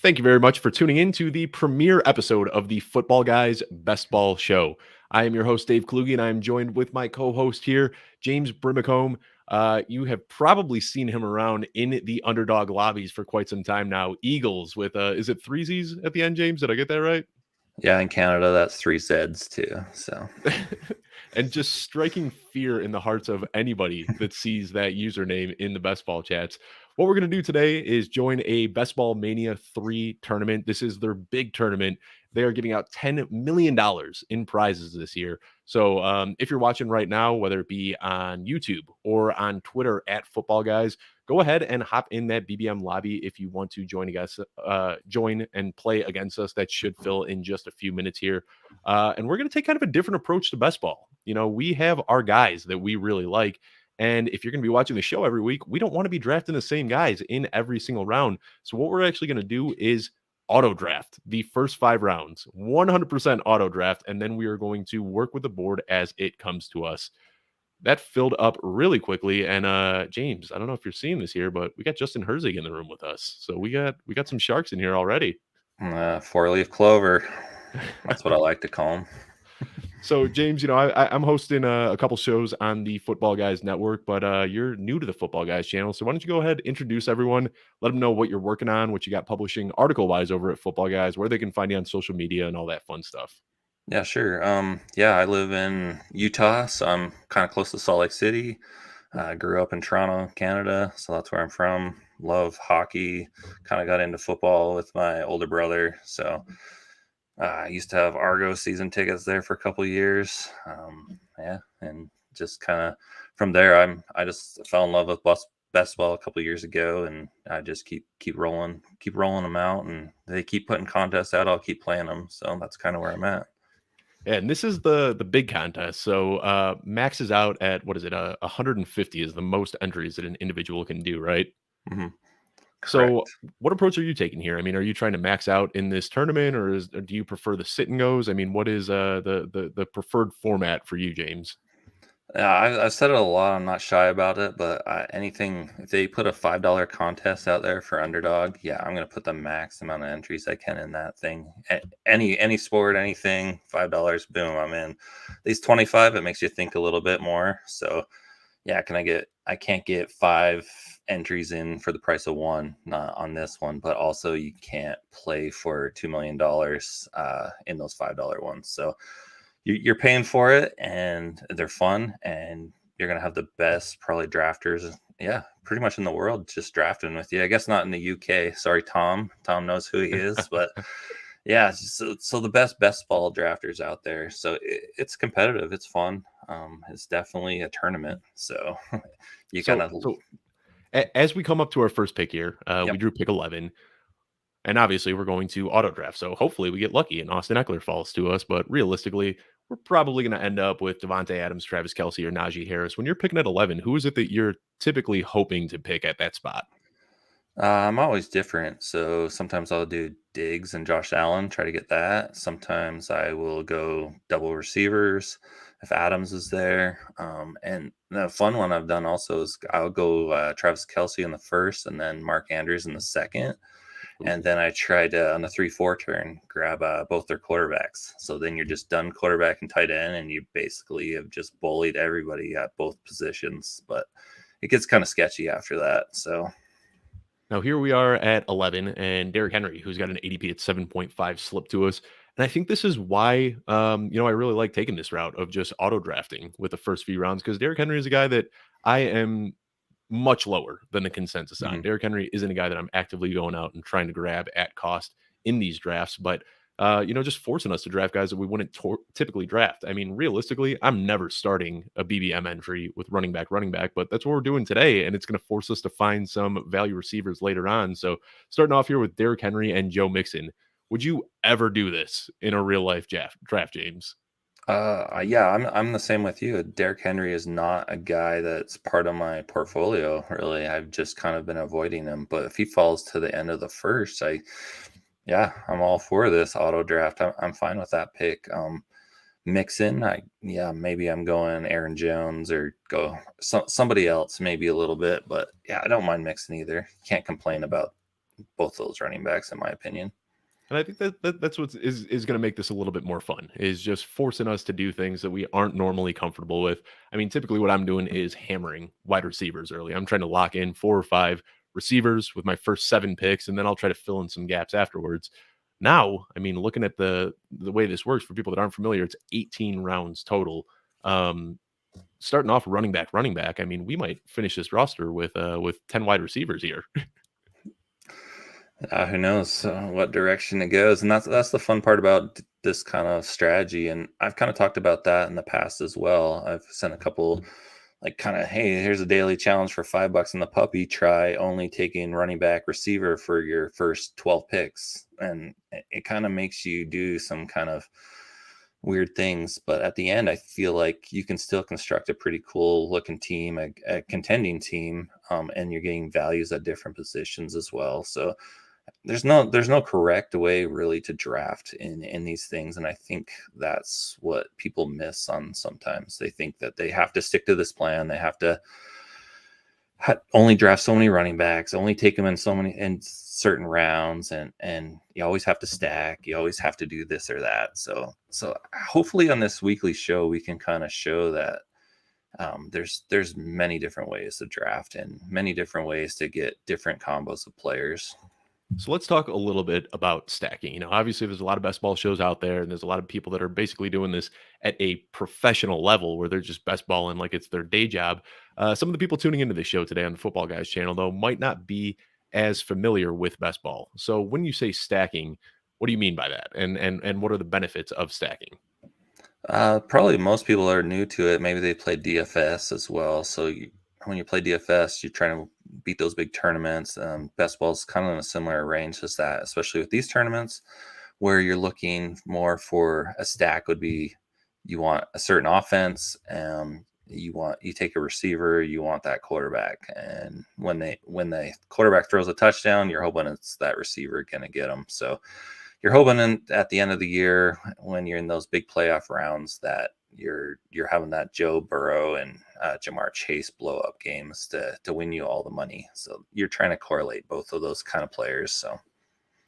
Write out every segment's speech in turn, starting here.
Thank you very much for tuning in to the premiere episode of the Football Guys Best Ball Show. I am your host, Dave Kluge, and I am joined with my co-host here, James Brimacombe. You have probably seen him around in the Underdog lobbies for quite some time now. Eagles with, is it three Z's at the end, James? Did I get that right? Yeah, in Canada, that's three Zs too. So And just striking fear in the hearts of anybody that sees that username in the best ball chats. What we're going to do today is join a Best Ball Mania 3 tournament. This is their big tournament. They are giving out $10 million in prizes this year. So if you're watching right now, whether it be on YouTube or on Twitter at Football Guys, go ahead and hop in that BBM lobby if you want to join and play against us. That should fill in just a few minutes here. And we're going to take kind of a different approach to best ball. You know, we have our guys that we really like. And if you're going to be watching the show every week, we don't want to be drafting the same guys in every single round. So what we're actually going to do is auto draft the first 5 rounds, 100% auto draft. And then we are going to work with the board as it comes to us. That filled up really quickly. And James, I don't know if you're seeing this here, but we got Justin Herzig in the room with us. So we got some sharks in here already. four-leaf clover. That's what I like to call them. So, James, you know, I'm hosting a couple shows on the Football Guys Network, but you're new to the Football Guys channel. So why don't you go ahead, introduce everyone, let them know what you're working on, what you got publishing article-wise over at Football Guys, where they can find you on social media and all that fun stuff. Yeah, sure. Yeah, I live in Utah, so I'm kind of close to Salt Lake City. I grew up in Toronto, Canada, so that's where I'm from. Love hockey. Kind of got into football with my older brother, so I used to have Argo season tickets there for a couple years. Yeah, and just kind of from there, I just fell in love with best ball a couple years ago, and I just keep rolling them out, and they keep putting contests out. I'll keep playing them, so that's kind of where I'm at. Yeah, and this is the big contest. So max is out at what is it? 150 is the most entries that an individual can do, right? Mm-hmm. So, Correct. what approach are you taking here? I mean, are you trying to max out in this tournament, or do you prefer the sit and goes? I mean, what is the preferred format for you, James? Yeah, I've said it a lot. I'm not shy about it, but anything if they put a $5 contest out there for Underdog, yeah, I'm gonna put the max amount of entries I can in that thing. Any sport, anything, $5, boom, I'm in. These 25, it makes you think a little bit more. So yeah, I can't get 5 entries in for the price of one, not on this one, but also you can't play for $2 million in those $5 ones. So you're paying for it, and they're fun, and you're gonna have the best probably drafters, yeah, pretty much in the world just drafting with you. I guess not in the UK. Sorry, Tom. Tom knows who he is, but yeah, so the best ball drafters out there. So it's competitive. It's fun. It's definitely a tournament. So you kind So, of so as we come up to our first pick here, we yep. drew pick 11, and obviously we're going to auto draft. So hopefully we get lucky and Austin Eckler falls to us. But realistically, we're probably going to end up with Devontae Adams, Travis Kelsey, or Najee Harris. When you're picking at 11, who is it that you're typically hoping to pick at that spot? I'm always different. So sometimes I'll do Diggs and Josh Allen, try to get that. Sometimes I will go double receivers if Adams is there. And the fun one I've done also is I'll go Travis Kelsey in the first and then Mark Andrews in the second. And then I tried on the 3-4 turn, grab both their quarterbacks. So then you're just done quarterback and tight end, and you basically have just bullied everybody at both positions. But it gets kind of sketchy after that. So Now here we are at 11, and Derrick Henry, who's got an ADP at 7.5, slipped to us. And I think this is why, I really like taking this route of just auto drafting with the first few rounds, because Derrick Henry is a guy that I am much lower than the consensus on. mhm. Derrick Henry isn't a guy that I'm actively going out and trying to grab at cost in these drafts, but just forcing us to draft guys that we wouldn't typically draft. I mean, realistically, I'm never starting a BBM entry with running back, but that's what we're doing today, and it's going to force us to find some value receivers later on. So, starting off here with Derrick Henry and Joe Mixon, would you ever do this in a real life draft, James? Yeah, I'm the same with you. Derrick Henry is not a guy that's part of my portfolio, really. I've just kind of been avoiding him. But if he falls to the end of the first, yeah, I'm all for this auto draft. I'm fine with that pick. Mixon, yeah, maybe I'm going Aaron Jones or go somebody else, maybe a little bit. But yeah, I don't mind Mixon either. Can't complain about both those running backs, in my opinion. And I think that's what is going to make this a little bit more fun, is just forcing us to do things that we aren't normally comfortable with. I mean, typically what I'm doing is hammering wide receivers early. I'm trying to lock in 4 or 5 receivers with my first 7 picks, and then I'll try to fill in some gaps afterwards. Now, I mean, looking at the way this works for people that aren't familiar, it's 18 rounds total. Um, Starting off running back. I mean, we might finish this roster with 10 wide receivers here. Who knows what direction it goes, and that's the fun part about this kind of strategy. And I've kind of talked about that in the past as well. I've sent a couple, like, kind of, hey, here's a daily challenge for $5 in the puppy. Try only taking running back, receiver for your first 12 picks, and it kind of makes you do some kind of weird things. But at the end, I feel like you can still construct a pretty cool looking team, a contending team, and you're getting values at different positions as well. So there's no correct way really to draft in these things, and I think that's what people miss on sometimes. They think that they have to stick to this plan, they have to only draft so many running backs, only take them in certain rounds, and you always have to stack, you always have to do this or that. So hopefully on this weekly show we can kind of show that there's many different ways to draft and many different ways to get different combos of players. So let's talk a little bit about stacking. You know, obviously there's a lot of best ball shows out there, and there's a lot of people that are basically doing this at a professional level where they're just best balling like it's their day job. Some of the people tuning into the show today on the Football Guys channel, though, might not be as familiar with best ball. So when you say stacking, what do you mean by that? And what are the benefits of stacking? Probably most people are new to it. Maybe they play DFS as well. So when you play DFS, you're trying to beat those big tournaments. Best ball is kind of in a similar range as that, especially with these tournaments where you're looking more for a stack. Would be, you want a certain offense, you take a receiver, you want that quarterback, and when the quarterback throws a touchdown, you're hoping it's that receiver going to get them. So you're hoping at the end of the year, when you're in those big playoff rounds, that you're having that Joe Burrow and Jamar Chase blow up games to win you all the money. So you're trying to correlate both of those kind of players. So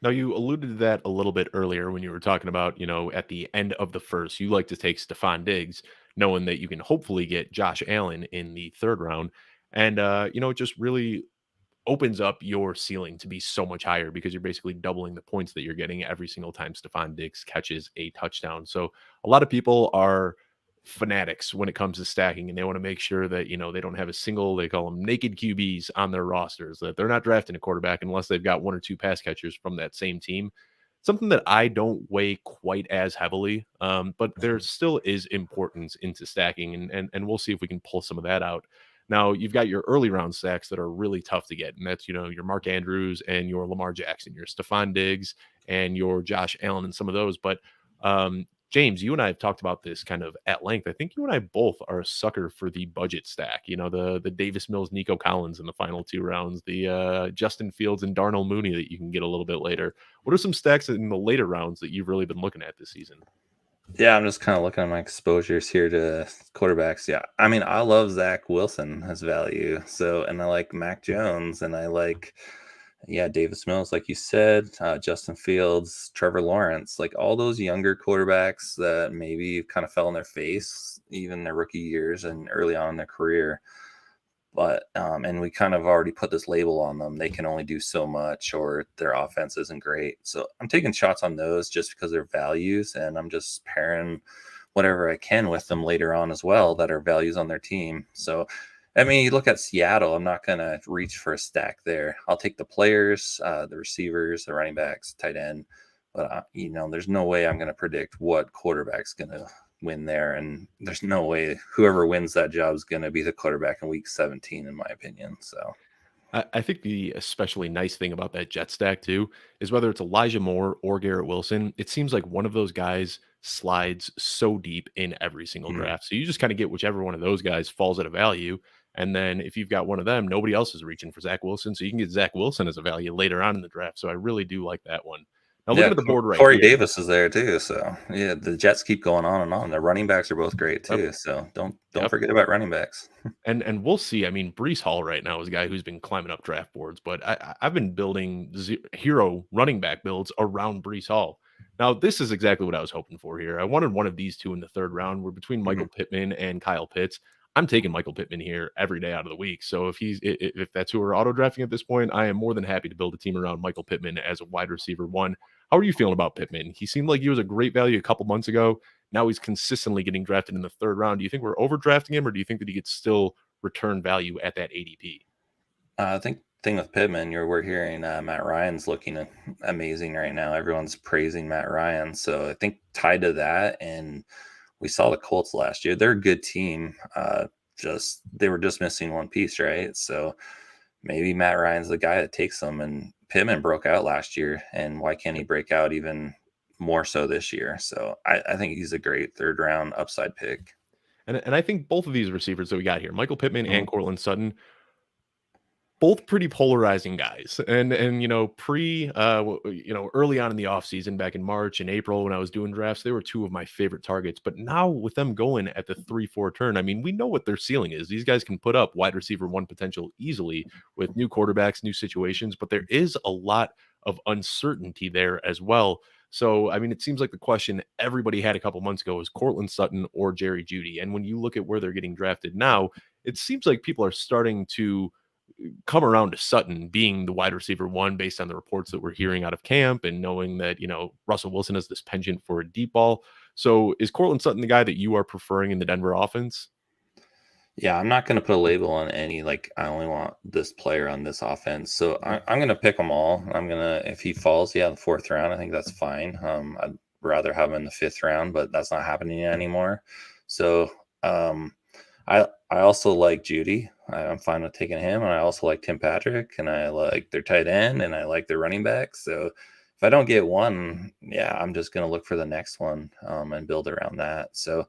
Now, you alluded to that a little bit earlier when you were talking about, you know, at the end of the first, you like to take Stephon Diggs, knowing that you can hopefully get Josh Allen in the third round. And, you know, it just really opens up your ceiling to be so much higher because you're basically doubling the points that you're getting every single time Stephon Diggs catches a touchdown. So a lot of people are fanatics when it comes to stacking, and they want to make sure that, you know, they don't have a single, they call them naked QBs on their rosters, that they're not drafting a quarterback unless they've got 1 or 2 pass catchers from that same team. Something that I don't weigh quite as heavily, but there still is importance into stacking, and we'll see if we can pull some of that out. Now, you've got your early round stacks that are really tough to get, and that's, you know, your Mark Andrews and your Lamar Jackson, your Stephon Diggs and your Josh Allen and some of those. But James, you and I have talked about this kind of at length. I think you and I both are a sucker for the budget stack. You know, the Davis Mills, Nico Collins in the final 2 rounds, the Justin Fields and Darnell Mooney that you can get a little bit later. What are some stacks in the later rounds that you've really been looking at this season? yeah, I'm just kind of looking at my exposures here to quarterbacks. Yeah, I mean, I love Zach Wilson as value. So, and I like Mac Jones, and I like, yeah, Davis Mills, like you said, Justin Fields, Trevor Lawrence, like all those younger quarterbacks that maybe kind of fell on their face, even their rookie years and early on in their career. But and we kind of already put this label on them. They can only do so much, or their offense isn't great. So I'm taking shots on those just because they're values, and I'm just pairing whatever I can with them later on as well that are values on their team. So I mean, you look at Seattle, I'm not going to reach for a stack there. I'll take the players, the receivers, the running backs, tight end. But, you know, there's no way I'm going to predict what quarterback's going to win there. And there's no way whoever wins that job is going to be the quarterback in week 17, in my opinion. So, I think the especially nice thing about that jet stack too is whether it's Elijah Moore or Garrett Wilson, it seems like one of those guys slides so deep in every single mhm. draft. So you just kind of get whichever one of those guys falls at a value. And then if you've got one of them, nobody else is reaching for Zach Wilson. So you can get Zach Wilson as a value later on in the draft. So I really do like that one. Now looking Yeah, at the board right Corey here. Davis is there too. So yeah, the Jets keep going on and on. The running backs are both great Yep. too. So don't Yep. forget about running backs. And we'll see. I mean, Brees Hall right now is a guy who's been climbing up draft boards, but I've been building hero running back builds around Brees Hall. Now, this is exactly what I was hoping for here. I wanted one of these two in the third round. We're between Mhm. Michael Pittman and Kyle Pitts. I'm taking Michael Pittman here every day out of the week. So if that's who we're auto drafting at this point, I am more than happy to build a team around Michael Pittman as a wide receiver one. How are you feeling about Pittman? He seemed like he was a great value a couple months ago. Now he's consistently getting drafted in the third round. Do you think we're overdrafting him, or do you think that he gets still return value at that ADP? I think thing with Pittman, we're hearing Matt Ryan's looking amazing right now. Everyone's praising Matt Ryan, so I think tied to that, and we saw the Colts last year. They're a good team. Just they were just missing one piece, right? So maybe Matt Ryan's the guy that takes them. And Pittman broke out last year, and why can't he break out even more so this year? So I think he's a great third round upside pick. And I think both of these receivers that we got here, Michael Pittman Mhm. and Cortland Sutton, both pretty polarizing guys. And early on in the offseason back in March and April when I was doing drafts, they were two of my favorite targets. But now with them going at the 3-4 turn, I mean, we know what their ceiling is. These guys can put up wide receiver one potential easily with new quarterbacks, new situations, but there is a lot of uncertainty there as well. So, I mean, it seems like the question everybody had a couple months ago is Cortland Sutton or Jerry Judy. And when you look at where they're getting drafted now, it seems like people are starting to come around to Sutton being the wide receiver one based on the reports that we're hearing out of camp and knowing that, Russell Wilson has this penchant for a deep ball. So is Cortland Sutton the guy that you are preferring in the Denver offense? Yeah, I'm not going to put a label on any, like, I only want this player on this offense. So I'm going to pick them all. I'm going to, if he falls, yeah, the fourth round, I think that's fine. I'd rather have him in the fifth round, but that's not happening anymore. So I also like Judy. I'm fine with taking him. And I also like Tim Patrick, and I like their tight end, and I like their running back. So if I don't get one, yeah, I'm just going to look for the next one and build around that. So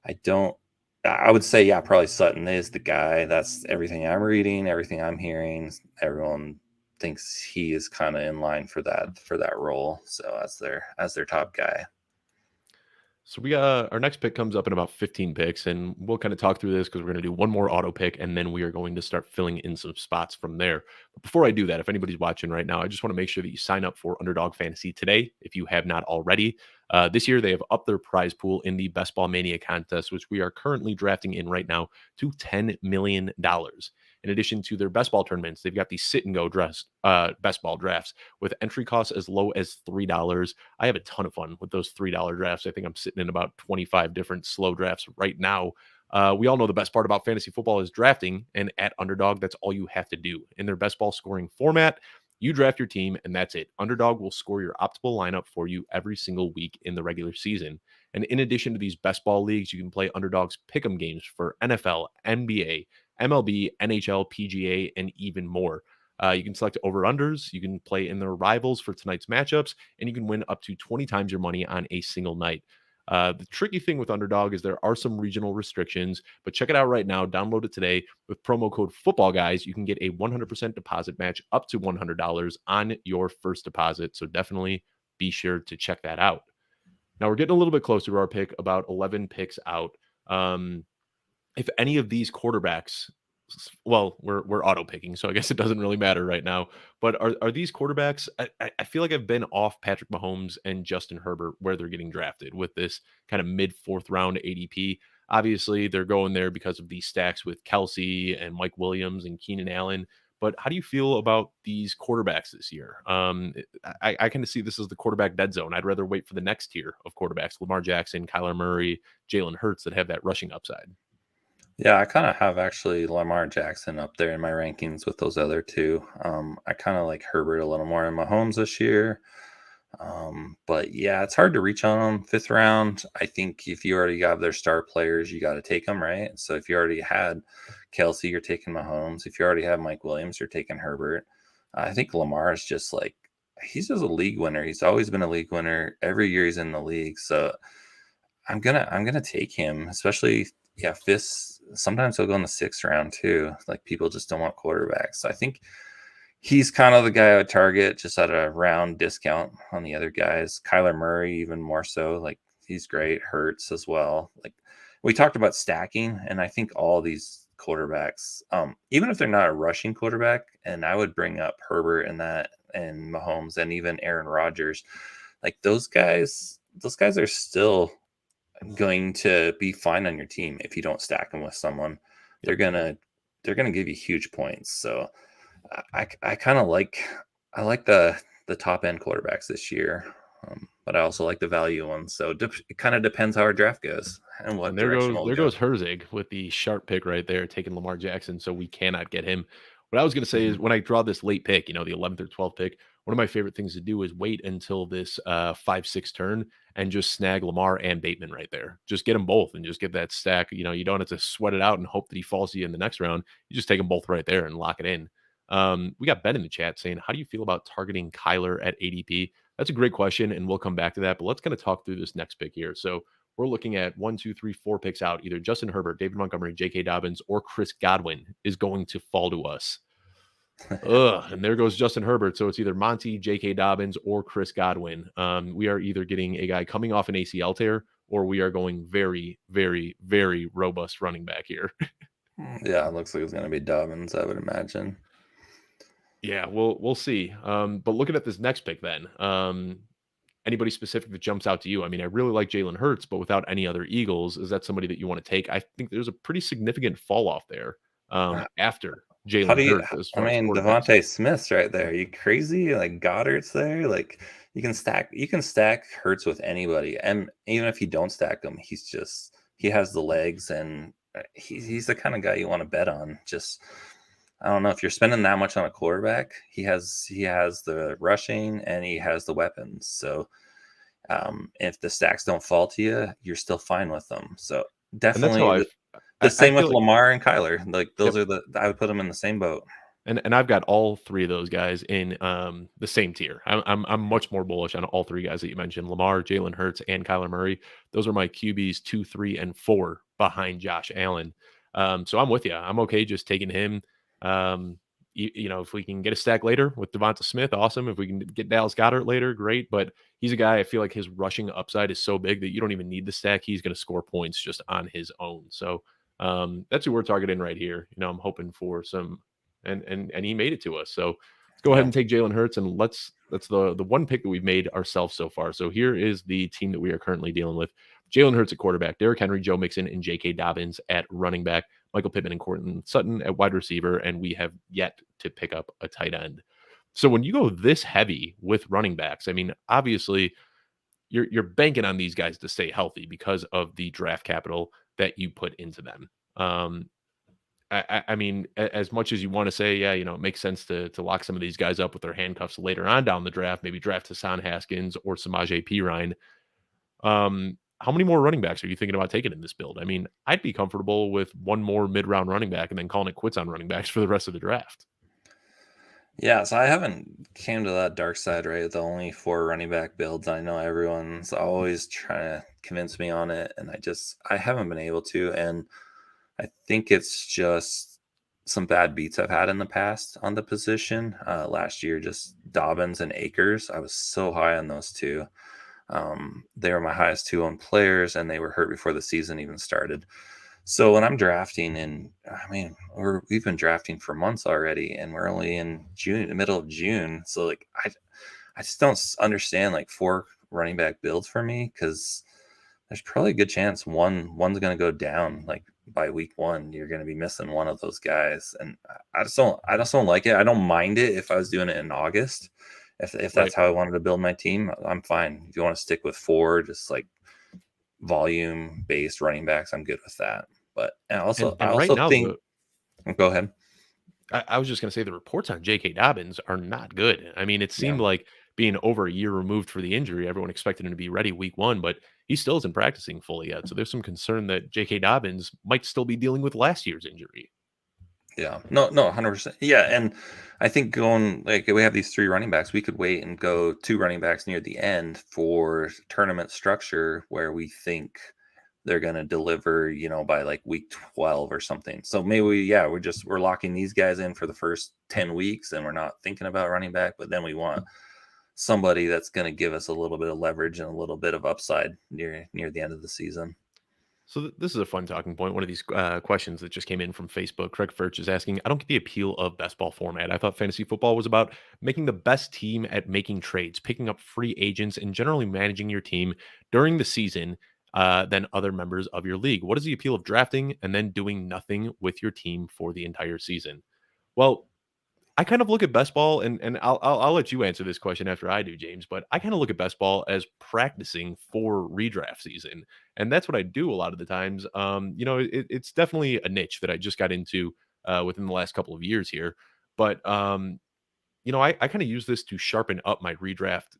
I don't. I would say, yeah, probably Sutton is the guy. That's everything I'm reading, everything I'm hearing. Everyone thinks he is kind of in line for that role. So as their top guy. So we got our next pick comes up in about 15 picks, and we'll kind of talk through this because we're going to do one more auto pick, and then we are going to start filling in some spots from there. But before I do that, if anybody's watching right now, I just want to make sure that you sign up for Underdog Fantasy today if you have not already. This year, they have upped their prize pool in the Best Ball Mania contest, which we are currently drafting in right now, to $10 million. In addition to their best ball tournaments, they've got the sit and go best ball drafts with entry costs as low as $3. I have a ton of fun with those $3 drafts. I think I'm sitting in about 25 different slow drafts right now. We all know the best part about fantasy football is drafting, and at Underdog, that's all you have to do. In their best ball scoring format, you draft your team, and that's it. Underdog will score your optimal lineup for you every single week in the regular season. And in addition to these best ball leagues, you can play Underdog's pick'em games for NFL, NBA, MLB, NHL, PGA, and even more. You can select over-unders. You can play in their rivals for tonight's matchups, and you can win up to 20 times your money on a single night. The tricky thing with Underdog is there are some regional restrictions, but check it out right now. Download it today with promo code Footballguys. You can get a 100% deposit match up to $100 on your first deposit. So definitely be sure to check that out. Now we're getting a little bit closer to our pick, about 11 picks out. If any of these quarterbacks, well, we're auto picking, so I guess it doesn't really matter right now. But are these quarterbacks? I feel like I've been off Patrick Mahomes and Justin Herbert where they're getting drafted with this kind of mid fourth round ADP. Obviously, they're going there because of these stacks with Kelsey and Mike Williams and Keenan Allen. But how do you feel about these quarterbacks this year? I kind of see this as the quarterback dead zone. I'd rather wait for the next tier of quarterbacks: Lamar Jackson, Kyler Murray, Jalen Hurts, that have that rushing upside. Yeah, I kind of have actually Lamar Jackson up there in my rankings with those other two. I kind of like Herbert a little more in Mahomes this year. But yeah, it's hard to reach on them. Fifth round, I think if you already have their star players, you got to take them, right? So if you already had Kelsey, you're taking Mahomes. If you already have Mike Williams, you're taking Herbert. I think Lamar is just like, he's just a league winner. He's always been a league winner every year he's in the league. So I'm gonna take him, especially, yeah, fifth. Sometimes he'll go in the sixth round too. Like, people just don't want quarterbacks. So I think He's kind of the guy I would target just at a round discount on the other guys. Kyler Murray, even more so. Like, he's great. Hurts as well. Like, we talked about stacking, and I think all these quarterbacks, even if they're not a rushing quarterback, and I would bring up Herbert and that, and Mahomes, and even Aaron Rodgers, like those guys are still going to be fine on your team if you don't stack them with someone. They're Yep. gonna give you huge points. So I kind of like the top end quarterbacks this year, but I also like the value ones. So it kind of depends how our draft goes and what And direction we'll there go. goes Herzig with the sharp pick right there, taking Lamar Jackson. So we cannot get him. What I was going to say is Mhm. when I draw this late pick, the 11th or 12th pick, one of my favorite things to do is wait until this 5-6 turn and just snag Lamar and Bateman right there. Just get them both and just get that stack. You don't have to sweat it out and hope that he falls to you in the next round. You just take them both right there and lock it in. We got Ben in the chat saying, how do you feel about targeting Kyler at ADP? That's a great question, and we'll come back to that. But let's kind of talk through this next pick here. So we're looking at 1, 2, 3, 4 picks out. Either Justin Herbert, David Montgomery, J.K. Dobbins, or Chris Godwin is going to fall to us. Ugh, and there goes Justin Herbert. So it's either Monty, J.K. Dobbins, or Chris Godwin. We are either getting a guy coming off an ACL tear, or we are going very, very, very robust running back here. Yeah, it looks like it's going to be Dobbins, I would imagine. Yeah, we'll see. But looking at this next pick, then, anybody specific that jumps out to you? I mean, I really like Jalen Hurts, but without any other Eagles, is that somebody that you want to take? I think there's a pretty significant fall off there Uh, after How Jalen do you? Hurts as I far as mean, quarterbacks. Devontae Smith's right there. Are you crazy? Like Goddard's there. Like you can stack Hurts with anybody, and even if you don't stack him, he has the legs, and he's the kind of guy you want to bet on. Just I don't know if you're spending that much on a quarterback. He has the rushing and he has the weapons. So if the stacks don't fall to you, you're still fine with them. So And that's how definitely the I same feel with like. Lamar and Kyler. Like those Yep. are I would put them in the same boat. And I've got all three of those guys in the same tier. I'm much more bullish on all three guys that you mentioned: Lamar, Jalen Hurts, and Kyler Murray. Those are my QBs 2, 3, and 4 behind Josh Allen. So I'm with you. I'm okay just taking him. If we can get a stack later with Devonta Smith, awesome. If we can get Dallas Goedert later, great. But he's a guy I feel like his rushing upside is so big that you don't even need the stack. He's going to score points just on his own. So that's who we're targeting right here. I'm hoping for some and he made it to us. So let's go ahead Yeah. and take Jalen Hurts, and that's the one pick that we've made ourselves so far. So here is the team that we are currently dealing with: Jalen Hurts at quarterback, Derrick Henry, Joe Mixon, and J.K. Dobbins at running back, Michael Pittman and Courtland Sutton at wide receiver, and we have yet to pick up a tight end. So when you go this heavy with running backs, I mean, obviously you're banking on these guys to stay healthy because of the draft capital that you put into them. I mean, as much as you want to say, yeah, it makes sense to lock some of these guys up with their handcuffs later on down the draft, maybe draft Hassan Haskins or Samaje Perine. How many more running backs are you thinking about taking in this build? I mean, I'd be comfortable with one more mid-round running back and then calling it quits on running backs for the rest of the draft. Yeah, so I haven't came to that dark side, right? The only four running back builds. I know everyone's always trying to convince me on it, and I haven't been able to. And I think it's just some bad beats I've had in the past on the position. Last year, just Dobbins and Akers. I was so high on those two. They were my highest two on players, and they were hurt before the season even started. So when I'm drafting, and I mean, we've been drafting for months already, and we're only in June, the middle of June. So like, I just don't understand like four running back builds for me because there's probably a good chance one's going to go down like by week one. You're going to be missing one of those guys, and I just don't like it. I don't mind it if I was doing it in August. If Right. that's how I wanted to build my team, I'm fine. If you want to stick with four, just like volume based running backs, I'm good with that. But and also, I And right also now think. Go ahead. I was just going to say the reports on J.K. Dobbins are not good. I mean, it Yeah. seemed like being over a year removed for the injury, everyone expected him to be ready week one, but he still isn't practicing fully yet. So there's some concern that J.K. Dobbins might still be dealing with last year's injury. Yeah. No, 100%. Yeah. And I think going like we have these three running backs, we could wait and go two running backs near the end for tournament structure where we think they're going to deliver, by like week 12 or something. So maybe we're locking these guys in for the first 10 weeks and we're not thinking about running back, but then we want somebody that's going to give us a little bit of leverage and a little bit of upside near the end of the season. So this is a fun talking point. One of these questions that just came in from Facebook. Craig Furch is asking, I don't get the appeal of best ball format. I thought fantasy football was about making the best team at making trades, picking up free agents, and generally managing your team during the season than other members of your league. What is the appeal of drafting and then doing nothing with your team for the entire season? Well, I kind of look at best ball, and I'll let you answer this question after I do, James. But I kind of look at best ball as practicing for redraft season, and that's what I do a lot of the times. It's definitely a niche that I just got into within the last couple of years here. But I kind of use this to sharpen up my redraft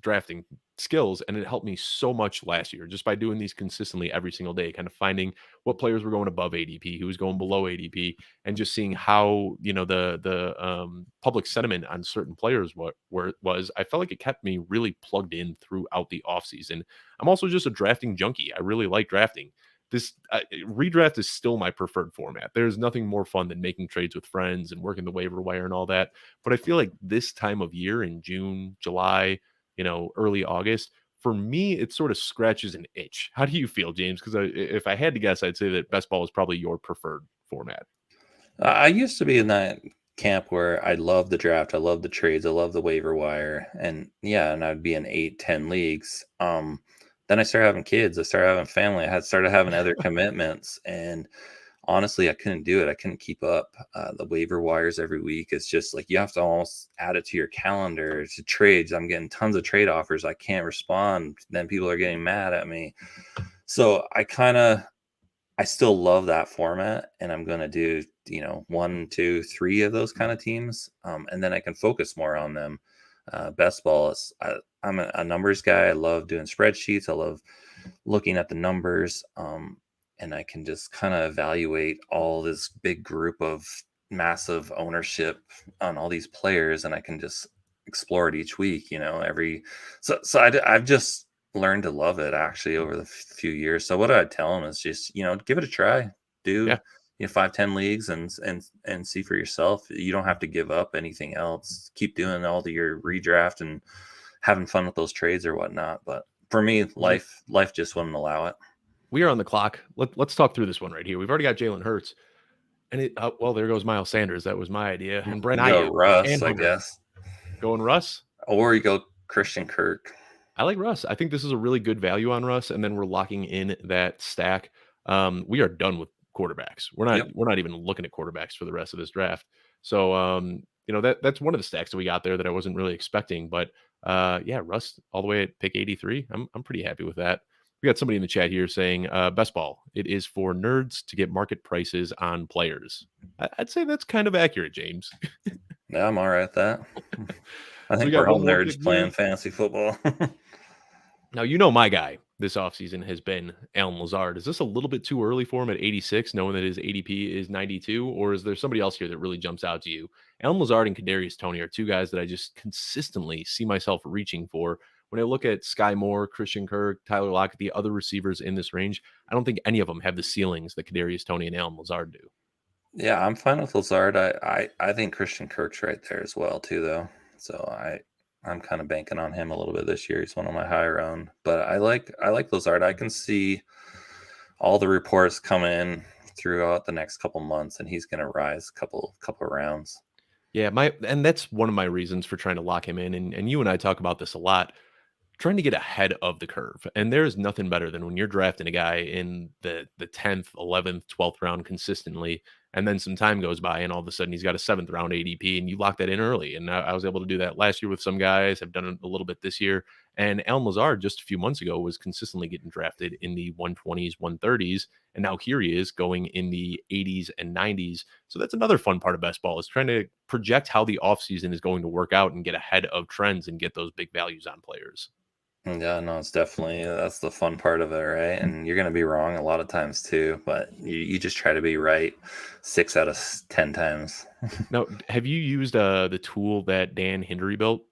drafting skills, and it helped me so much last year just by doing these consistently every single day, kind of finding what players were going above ADP, who was going below ADP, and just seeing how the public sentiment on certain players was. I felt like it kept me really plugged in throughout the offseason. I'm also just a drafting junkie. I really like drafting. This redraft is still my preferred format. There's nothing more fun than making trades with friends and working the waiver wire and all that. But I feel like this time of year in June, July, early August, for me, it sort of scratches an itch. How do you feel, James? Because if I had to guess, I'd say that best ball is probably your preferred format. I used to be in that camp where I love the draft, I love the trades, I love the waiver wire, and I'd be in 8, 10 leagues. Then I started having kids, I started having family, I had started having other commitments, and honestly, I couldn't do it. I couldn't keep up. The waiver wires every week. It's just like you have to almost add it to your calendar to trades. I'm getting tons of trade offers. I can't respond. Then people are getting mad at me. So I still love that format, and I'm going to do, 1, 2, 3 of those kind of teams. And then I can focus more on them. Best ball is, I'm a numbers guy. I love doing spreadsheets. I love looking at the numbers. And I can just kind of evaluate all this big group of massive ownership on all these players, and I can just explore it each week. I've just learned to love it actually over the few years. So what I tell them is just give it a try, do Yeah. 5-10 leagues and see for yourself. You don't have to give up anything else. Keep doing all your redraft and having fun with those trades or whatnot. But for me, life just wouldn't allow it. We are on the clock. Let's talk through this one right here. We've already got Jalen Hurts, and well, there goes Miles Sanders. That was my idea, and Brent You go Ayuk Russ, and I Hubbard. guess, Going Russ. or you go Christian Kirk. I like Russ. I think this is a really good value on Russ, and then we're locking in that stack. We are done with quarterbacks. We're not Yep. we're not even looking at quarterbacks for the rest of this draft. So that's one of the stacks that we got there that I wasn't really expecting. But Russ all the way at pick 83. I'm pretty happy with that. We got somebody in the chat here saying best ball. It is for nerds to get market prices on players. I'd say that's kind of accurate, James. Yeah, I'm all right with that. I So we think got we're all one more nerds pick here. playing fantasy football. Now, my guy this offseason has been Alan Lazard. Is this a little bit too early for him at 86, knowing that his ADP is 92, or is there somebody else here that really jumps out to you? Alan Lazard and Kadarius Toney are two guys that I just consistently see myself reaching for. When I look at Sky Moore, Christian Kirk, Tyler Lockett, the other receivers in this range, I don't think any of them have the ceilings that Kadarius Toney and Alan Lazard do. Yeah, I'm fine with Lazard. I think Christian Kirk's right there as well too, though. So I'm kind of banking on him a little bit this year. He's one of my higher owned, but I like Lazard. I can see all the reports coming in throughout the next couple months, and he's going to rise a couple rounds. Yeah, and that's one of my reasons for trying to lock him in. And you and I talk about this a lot, trying to get ahead of the curve. And there's nothing better than when you're drafting a guy in the 10th, 11th, 12th round consistently, and then some time goes by and all of a sudden he's got a 7th round ADP and you lock that in early. And I was able to do that last year with some guys. I've done it a little bit this year. And Alan Lazard just a few months ago was consistently getting drafted in the 120s, 130s. And now here he is going in the 80s and 90s. So that's another fun part of best ball, is trying to project how the offseason is going to work out and get ahead of trends and get those big values on players. Yeah, no, it's definitely that's the fun part of it, right? And you're going to be wrong a lot of times too, but you just try to be right 6 out of 10 times. Now, have you used the tool that Dan Hindery built?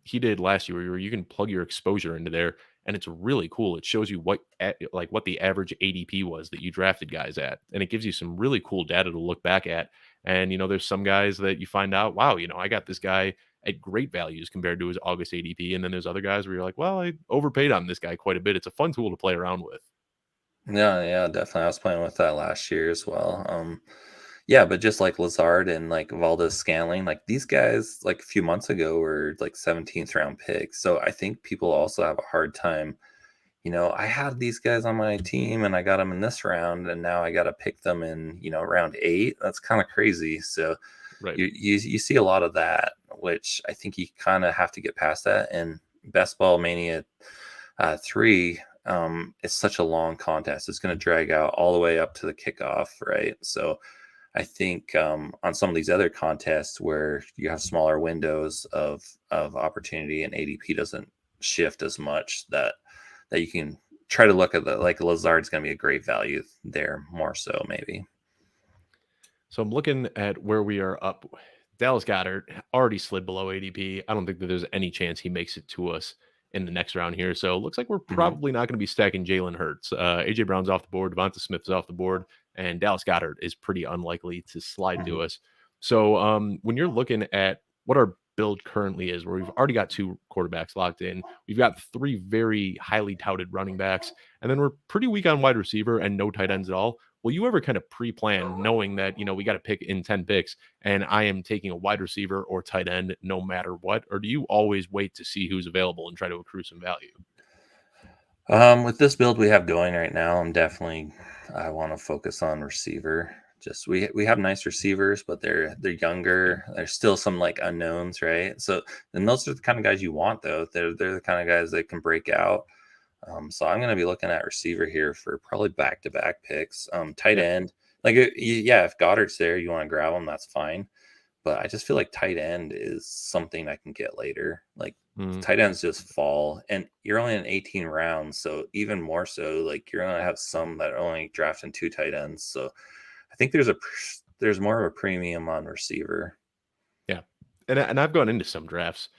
He did last year, where you can plug your exposure into there, and it's really cool. It shows you what the average ADP was that you drafted guys at, and it gives you some really cool data to look back at. And there's some guys that you find out, wow, I got this guy at great values compared to his August ADP, and then there's other guys where you're like, well, I overpaid on this guy quite a bit. It's a fun tool to play around with. Yeah, definitely. I was playing with that last year as well. Yeah, but just like Lazard and like Valdez Scantling, like these guys, like a few months ago, were like 17th round picks. So I think people also have a hard time. I had these guys on my team and I got them in this round, and now I got to pick them in, round 8. That's kind of crazy. So Right. you see a lot of that, which I think you kind of have to get past that. And Best Ball Mania 3, it's such a long contest. It's going to drag out all the way up to the kickoff, right? So I think on some of these other contests where you have smaller windows of opportunity and ADP doesn't shift as much, that you can try to look at like Lazard's going to be a great value there more so maybe. So I'm looking at where we are up. Dallas Goedert already slid below ADP. I don't think that there's any chance he makes it to us in the next round here. So it looks like we're Mhm. probably not going to be stacking Jalen Hurts. AJ Brown's off the board. Devonta Smith is off the board. And Dallas Goedert is pretty unlikely to slide to Mhm. us. So when you're looking at what our build currently is, where we've already got 2 quarterbacks locked in, we've got 3 very highly touted running backs, and then we're pretty weak on wide receiver and no tight ends at all. Will you ever kind of pre-plan knowing that, we got to pick in 10 picks and I am taking a wide receiver or tight end no matter what? Or do you always wait to see who's available and try to accrue some value? With this build we have going right now, I want to focus on receiver. Just we have nice receivers, but they're Yeah. younger. There's still some like unknowns, right? So then those are the kind of guys you want though. They're the kind of guys that can break out. So I'm going to be looking at receiver here for probably back-to-back picks. Tight Yeah. end, like yeah, if Goddard's there, you want to grab him, that's fine. But I just feel like tight end is something I can get later. Like Mhm. tight ends just fall, and you're only in 18 rounds, so even more so, like you're gonna have some that are only drafting 2 tight ends. So I think there's more of a premium on receiver. Yeah. And I've gone into some drafts,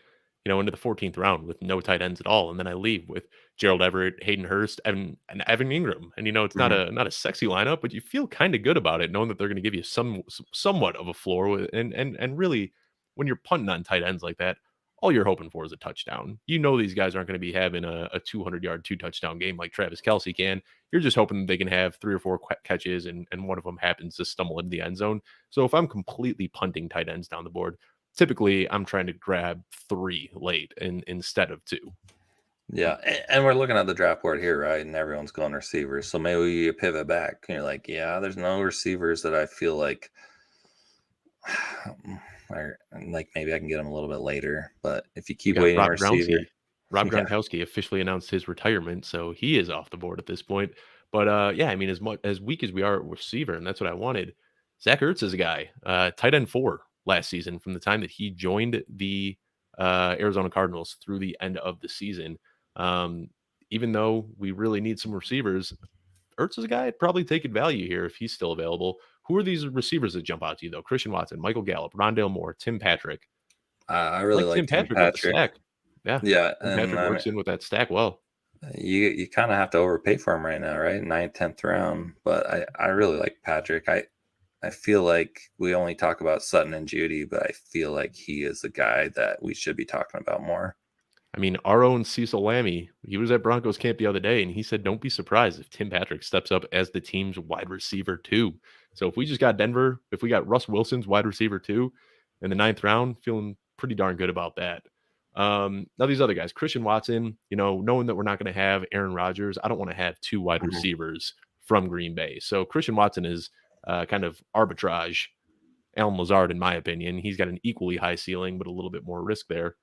into the 14th round with no tight ends at all, and then I leave with Gerald Everett, Hayden Hurst, and Evan Ingram. And it's not Mhm. a sexy lineup, but you feel kind of good about it, knowing that they're going to give you somewhat of a floor with, and really, when you're punting on tight ends like that, all you're hoping for is a touchdown. These guys aren't going to be having a 200-yard 2 touchdown game like Travis Kelsey can. You're just hoping that they can have 3 or 4 catches, and one of them happens to stumble into the end zone. So if I'm completely punting tight ends down the board, typically I'm trying to grab 3 late instead of 2. Yeah, and we're looking at the draft board here, right? And everyone's going receivers. So maybe you pivot back and you're like, yeah, there's no receivers that I feel like or like maybe I can get them a little bit later. But if you We keep got waiting a receiver, Rob yeah. Gronkowski officially announced his retirement, so he is off the board at this point. But, yeah, I mean, as weak as we are at receiver, and that's what I wanted, Zach Ertz is a guy, tight end 4 last season from the time that he joined the, Arizona Cardinals through the end of the season. Um, Even though we really need some receivers, Ertz is a guy I'd probably take at value here if he's still available. Who are these receivers that jump out to you, though? Christian Watson, Michael Gallup, Rondale Moore, Tim Patrick. I I really like Tim like Tim Patrick with the Patrick. stack. Yeah, Yeah, Tim and Patrick I mean, works in with that stack well. you kind of have to overpay for him right now, right? Ninth, 10th round. But I really like Patrick. I feel like we only talk about Sutton and Judy, but I feel like he is a guy that we should be talking about more. I mean, our own Cecil Lammy, he was at Broncos camp the other day, and he said, "Don't be surprised if Tim Patrick steps up as the team's wide receiver too." So if we just got Denver, if we got Russ Wilson's wide receiver too in the 9th round, feeling pretty darn good about that. Now these other guys, Christian Watson, knowing that we're not going to have Aaron Rodgers, I don't want to have 2 wide Mhm. receivers from Green Bay. So Christian Watson is kind of arbitrage Alan Lazard, in my opinion. He's got an equally high ceiling, but a little bit more risk there.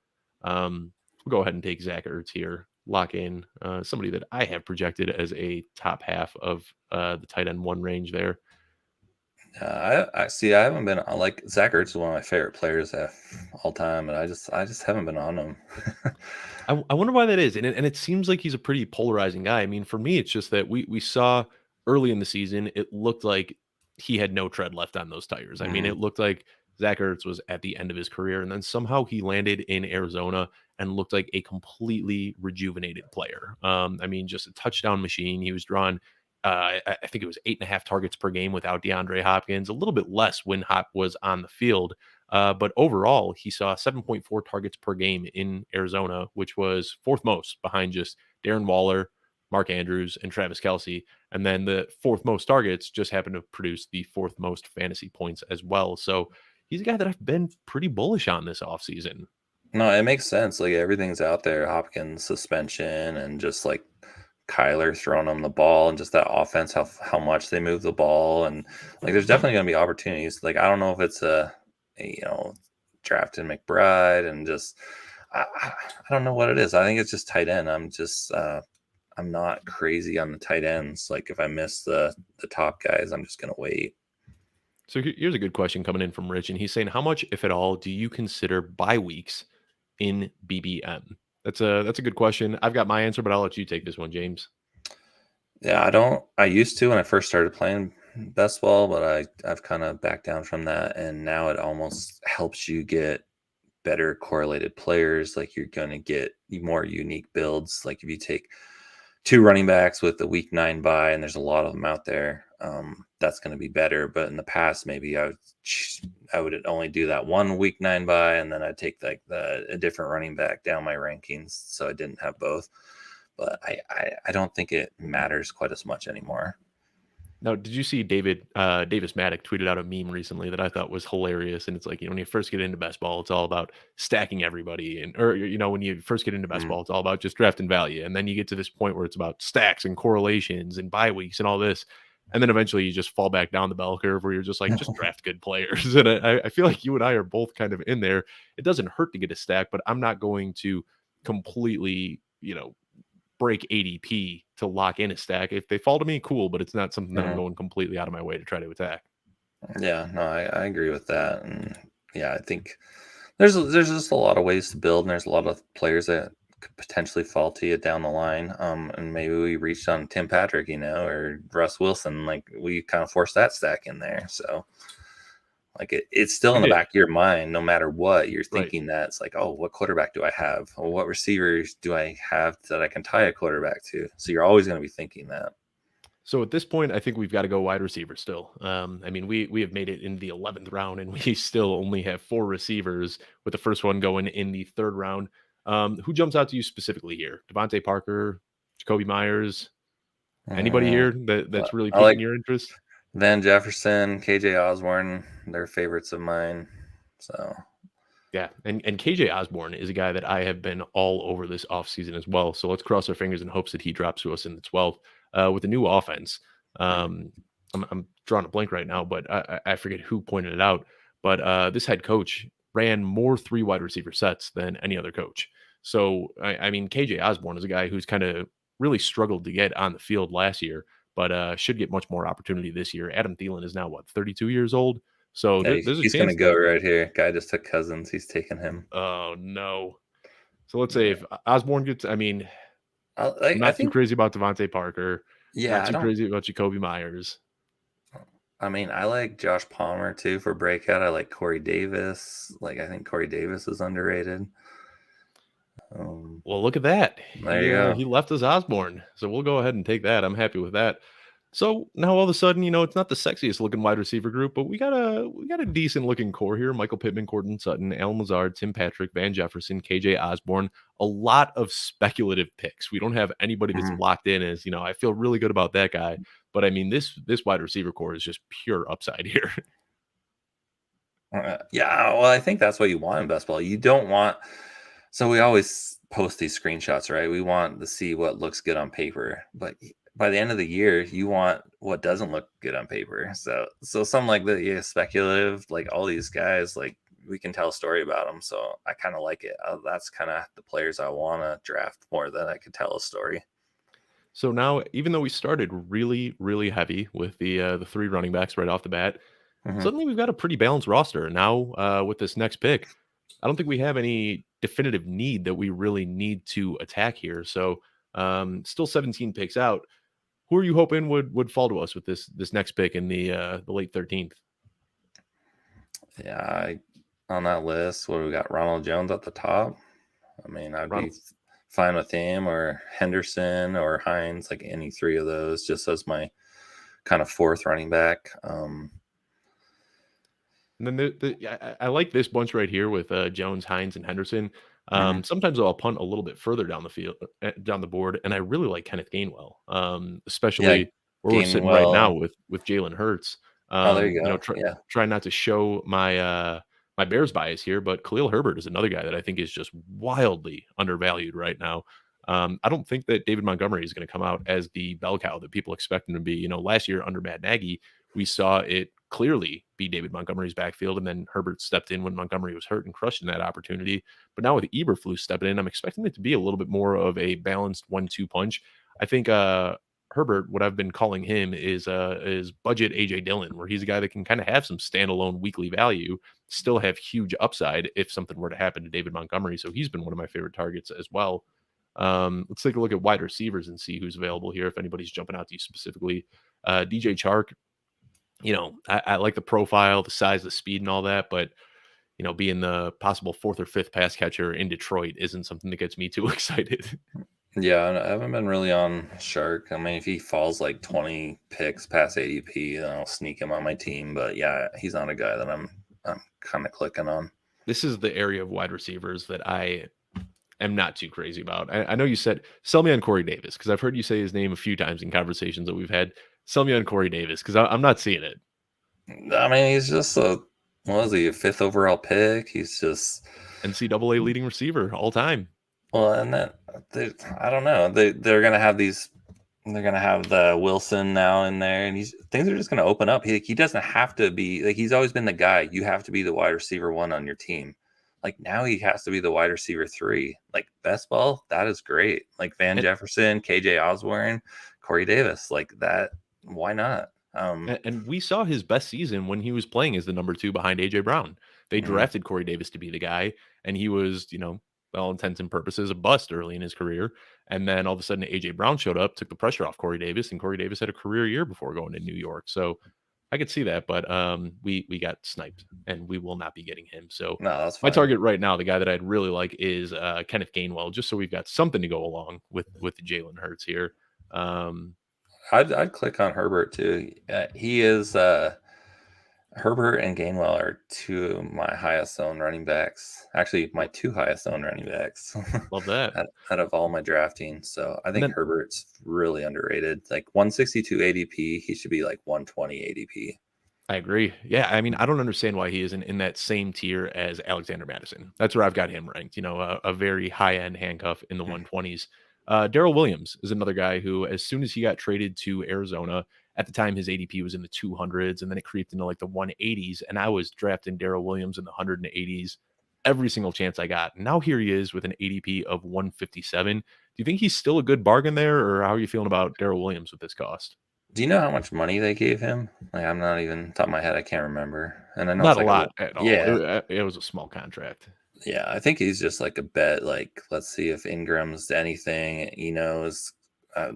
We'll go ahead and take Zach Ertz here. Lock in somebody that I have projected as a top half of the tight end 1 range there. I see. I haven't been like Zach Ertz is one of my favorite players of all time, and I just haven't been on him. I wonder why that is, and it seems like he's a pretty polarizing guy. I mean, for me, it's just that we saw early in the season, it looked like he had no tread left on those tires. I mean, Mhm. it looked like Zach Ertz was at the end of his career, and then somehow he landed in Arizona and looked like a completely rejuvenated player. I mean, just a touchdown machine. He was drawing, I think it was 8.5 targets per game without DeAndre Hopkins, a little bit less when Hop was on the field. But overall, he saw 7.4 targets per game in Arizona, which was fourth most behind just Darren Waller, Mark Andrews, and Travis Kelce. And then the fourth most targets just happened to produce the fourth most fantasy points as well. So he's a guy that I've been pretty bullish on this offseason. No, it makes sense. Like everything's out there. Hopkins suspension and just like Kyler throwing them the ball and just that offense, how much they move the ball, and like there's definitely going to be opportunities. Like I don't know if it's drafting McBride and just I don't know what it is. I think it's just tight end. I'm not crazy on the tight ends. Like if I miss the top guys, I'm just going to wait. So here's a good question coming in from Rich, and he's saying, how much, if at all, do you consider bye weeks in BBM? That's a good question. I've got my answer, but I'll let you take this one, James. Yeah, I don't. I used to when I first started playing best ball, but I've kind of backed down from that, and now it almost helps you get better correlated players. Like you're going to get more unique builds. Like if you take two running backs with the week 9 bye, and there's a lot of them out there, that's going to be better. But in the past, maybe I would only do that one week 9 bye, and then I'd take like a different running back down my rankings, so I didn't have both. But I don't think it matters quite as much anymore. Now, did you see Davis Maddock tweeted out a meme recently that I thought was hilarious? And it's like, when you first get into best ball, it's all about stacking everybody. Or when you first get into best ball, it's all about just drafting value. And then you get to this point where it's about stacks and correlations and bye weeks and all this. And then eventually you just fall back down the bell curve where you're just like, just draft good players. And I feel like you and I are both kind of in there. It doesn't hurt to get a stack, but I'm not going to completely, break ADP to lock in a stack. If they fall to me, cool, but it's not something that I'm going completely out of my way to try to attack. Yeah, no, I agree with that. And yeah, I think there's just a lot of ways to build, and there's a lot of players that could potentially fall to you down the line. And maybe we reached on Tim Patrick, or Russ Wilson. Like we kind of forced that stack in there. So like it's still in the back of your mind, no matter what you're thinking. Right. That it's like, oh, what quarterback do I have? Or what receivers do I have that I can tie a quarterback to? So you're always going to be thinking that. So at this point, I think we've got to go wide receiver still. I mean, we have made it in the 11th round, and we still only have 4 receivers, with the first one going in the 3rd round. Who jumps out to you specifically here? Devontae Parker, Jacoby Myers, anybody here that's really piquing your interest? Van Jefferson, KJ Osborne, they're favorites of mine. So yeah, and KJ Osborne is a guy that I have been all over this offseason as well. So let's cross our fingers in hopes that he drops to us in the 12th with a new offense. I'm drawing a blank right now, but I forget who pointed it out. But this head coach ran more 3 wide receiver sets than any other coach. So, I mean, KJ Osborne is a guy who's kind of really struggled to get on the field last year, but should get much more opportunity this year. Adam Thielen is now, 32 years old? So yeah, there's a he's going to go right here. Guy just took Cousins. He's taking him. Oh, no. So let's say if Osborne gets, I mean, I'm not too crazy about Devontae Parker. Yeah, not too crazy about Jacoby Myers. I mean, I like Josh Palmer too for breakout. I like Corey Davis. Like, I think Corey Davis is underrated. Well, look at that. There you go. He left us Osborne. So we'll go ahead and take that. I'm happy with that. So now all of a sudden, it's not the sexiest looking wide receiver group, but we got a decent looking core here. Michael Pittman, Courtland Sutton, Allen Lazard, Tim Patrick, Van Jefferson, KJ Osborne. A lot of speculative picks. We don't have anybody that's locked in as, I feel really good about that guy. But I mean, this wide receiver core is just pure upside here. Yeah, well, I think that's what you want in best ball. You don't want. So we always post these screenshots, right? We want to see what looks good on paper, but by the end of the year, you want what doesn't look good on paper. So something like that, yeah, speculative, like all these guys, like we can tell a story about them. So I kind of like it. That's kind of the players I want to draft more than I could tell a story. So now, even though we started really, really heavy with the 3 running backs right off the bat, suddenly we've got a pretty balanced roster. Now, with this next pick, I don't think we have any definitive need that we really need to attack here. So still 17 picks out. Who are you hoping would fall to us with this next pick in the late 13th? Yeah, on that list, what do we got? Ronald Jones at the top. I mean, I'd be Ronald. fine with him or Henderson or Hines, like any three of those, just as my kind of fourth running back. And then I like this bunch right here with Jones, Hines, and Henderson. Mhm. Sometimes I'll punt a little bit further down the field, down the board, and I really like Kenneth Gainwell, Yeah, especially where we're sitting right now Gainwell. with Jalen Hurts. Oh, there you go. Yeah. Try not to show my my Bears bias here, but Khalil Herbert is another guy that I think is just wildly undervalued right now. I don't think that David Montgomery is going to come out as the bell cow that people expect him to be. Last year under Matt Nagy, we saw it clearly be David Montgomery's backfield, and then Herbert stepped in when Montgomery was hurt and crushed in that opportunity. But now with Eberflus stepping in, I'm expecting it to be a little bit more of a balanced 1-2 punch. I think Herbert, what I've been calling him is budget AJ Dillon, where he's a guy that can kind of have some standalone weekly value, still have huge upside if something were to happen to David Montgomery. So he's been one of my favorite targets as well. Let's take a look at wide receivers and see who's available here. If anybody's jumping out to you specifically, DJ Chark, I like the profile, the size, the speed, and all that, but being the possible fourth or fifth pass catcher in Detroit isn't something that gets me too excited. Yeah, I haven't been really on Shark. I mean, if he falls like 20 picks past ADP, then I'll sneak him on my team. But yeah, he's not a guy that I'm kind of clicking on. This is the area of wide receivers that I am not too crazy about. I know you said sell me on Corey Davis because I've heard you say his name a few times in conversations that we've had. Sell me on Corey Davis because I'm not seeing it. I mean, he's just what was he, a fifth overall pick? He's just NCAA leading receiver all time. well, and then I don't know. They're gonna have these. They're gonna have the Wilson now in there, and things are just gonna open up. He doesn't have to be like he's always been the guy. You have to be the wide receiver one on your team. Like now he has to be the wide receiver three. Like best ball, that is great. Like Van And, Jefferson, KJ Osborne, Corey Davis, like that. Why not? and we saw his best season when he was playing as the number 2 behind AJ Brown. They Mhm. drafted Corey Davis to be the guy, and he was, all intents and purposes, a bust early in his career. And then all of a sudden, AJ Brown showed up, took the pressure off Corey Davis, and Corey Davis had a career year before going to New York. So I could see that, but we got sniped, and we will not be getting him. So No, that's my fine. target right now, the guy that I'd really like is Kenneth Gainwell, just so we've got something to go along with Jalen Hurts here. Um, I'd click on Herbert too. He is Herbert and Gainwell are two of my highest owned running backs. Actually, my two highest owned running backs Love that. out of all my drafting. So I And think then Herbert's really underrated. Like 162 ADP, he should be like 120 ADP. I agree. Yeah, I mean, I don't understand why he isn't in that same tier as Alexander Madison. That's where I've got him ranked. A very high end handcuff in the 120s. Daryl Williams is another guy who, as soon as he got traded to Arizona, at the time his ADP was in the 200s, and then it creeped into like the 180s. And I was drafting Daryl Williams in the 180s every single chance I got. And now here he is with an ADP of 157. Do you think he's still a good bargain there, or how are you feeling about Daryl Williams with this cost? Do you know how much money they gave him? Like I'm not even top of my head. I can't remember. And I know it's Not a like lot at all. yeah, It was a small contract. yeah. I think he's just like a bet. Like let's see if Ingram's anything. Eno's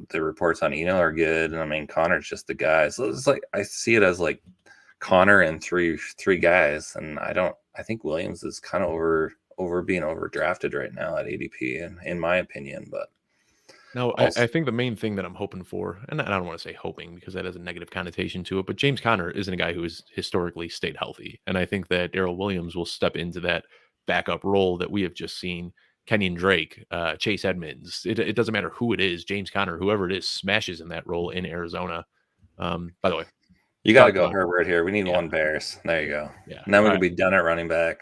the reports on Eno are good, and I mean Connor's just the guy. So it's like I see it as like Connor and three guys, and I think Williams is kind of over being overdrafted right now at ADP, in my opinion. But No, I also, think the main thing that I'm hoping for, and I don't want to say hoping because that has a negative connotation to it, but James Conner isn't a guy who has historically stayed healthy. And I think that Daryl Williams will step into that backup role that we have just seen. Kenyon Drake, Chase Edmonds, it doesn't matter who it is, James Conner, whoever it is, smashes in that role in Arizona. By the way, you got to talked go about, Herbert here. We need yeah, one Bears. There you go. yeah. And then we All can right. be done at running back.